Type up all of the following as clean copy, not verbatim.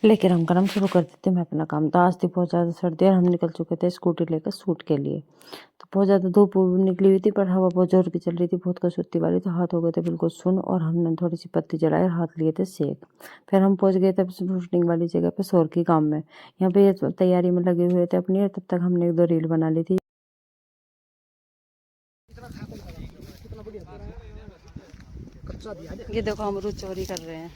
लेकर हम काम शुरू कर देते। मैं अपना काम तो आज थी बहुत ज़्यादा सर्दी और हम निकल चुके थे स्कूटी लेकर शूट के लिए। तो बहुत ज़्यादा धूप निकली हुई थी पर हवा बहुत जोर की चल रही थी, बहुत कसुत्ती वाली। तो हाथ हो गए थे बिल्कुल सुन और हमने थोड़ी सी पत्ती जलाई और हाथ लिए थे सेक। फिर हम पहुंच गए थे शूटिंग वाली जगह पे शोर की काम में। यहाँ पे ये तैयारी में लगे हुए थे अपनी, तब तक हमने एक दो रील बना ली थी। ये देखो अमरूद चोरी कर रहे हैं।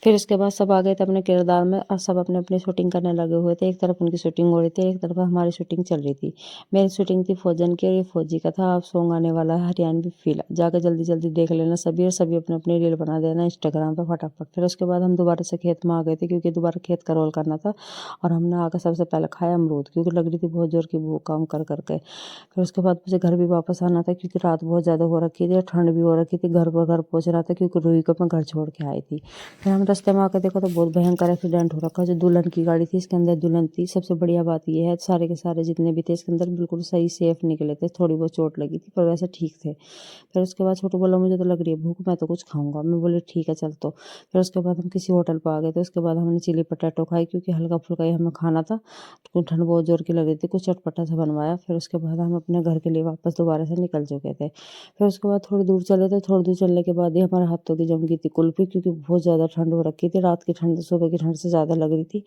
फिर उसके बाद सब आ गए थे अपने किरदार में और सब अपने अपनी शूटिंग करने लगे हुए थे। एक तरफ उनकी शूटिंग हो रही थी, एक तरफ हमारी शूटिंग चल रही थी। मेरी शूटिंग थी फौजन की और ये फौजी का था। अब सॉन्ग आने वाला है हरियाणवी फील, जाकर जल्दी जल्दी देख लेना सभी और सभी अपने अपने रील बना देना इंस्टाग्राम पर फटाफट। फिर उसके बाद हम दोबारा से खेत में आ गए थे क्योंकि दोबारा खेत का रोल करना था और हमने आकर सबसे पहले खाया अमरूद क्योंकि लग रही थी बहुत जोर की भूख काम कर करके। फिर उसके बाद मुझे घर भी वापस आना था क्योंकि रात बहुत ज़्यादा हो रखी थी और ठंड भी हो रखी थी। घर पर घर पहुँच रहा था क्योंकि रूही को मैं घर छोड़ के आई थी। फिर हम रास्ते में आकर देखो तो बहुत भयंकर एक्सीडेंट हो रखा। जो दुल्हन की गाड़ी थी इसके अंदर दुल्हन थी। सबसे बढ़िया बात यह है सारे के सारे जितने भी थे इसके अंदर बिल्कुल सही सेफ निकले थे। थोड़ी बहुत चोट लगी थी पर वैसे ठीक थे। फिर उसके बाद छोटू बोला मुझे तो लग रही है भूख, मैं तो कुछ खाऊंगा। मैं बोली ठीक है चल। तो फिर उसके बाद हम किसी होटल पर आ गए थे। उसके बाद हमने चिली पटेटो खाई क्योंकि हल्का फुल्का ही हमें खाना था, तो ठंड बहुत जोर की लग रही थी। कुछ चटपटा सा बनवाया। फिर उसके बाद हम अपने घर के लिए वापस दोबारा से निकल चुके थे। फिर उसके बाद थोड़ी दूर चले थे। थोड़ी दूर चलने के बाद ही हमारे हाथों की जम गई थी कुल्फी क्योंकि बहुत ज़्यादा ठंड हो रखी थी। रात की ठंड सुबह की ठंड से ज़्यादा लग रही थी।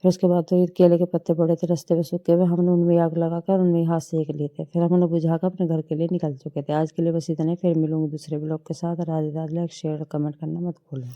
फिर उसके बाद तो ये केले के पत्ते पड़े थे रास्ते में सूखे हुए, हमने उनमें आग लगाकर उनमें हाथ सेक लिए थे। फिर हमने बुझाकर अपने घर के लिए निकल चुके थे। आज के लिए बस इतना ही। फिर मिलूंगी दूसरे ब्लॉग के साथ। Radhe Radhe. Like share comment करना मत भूलना।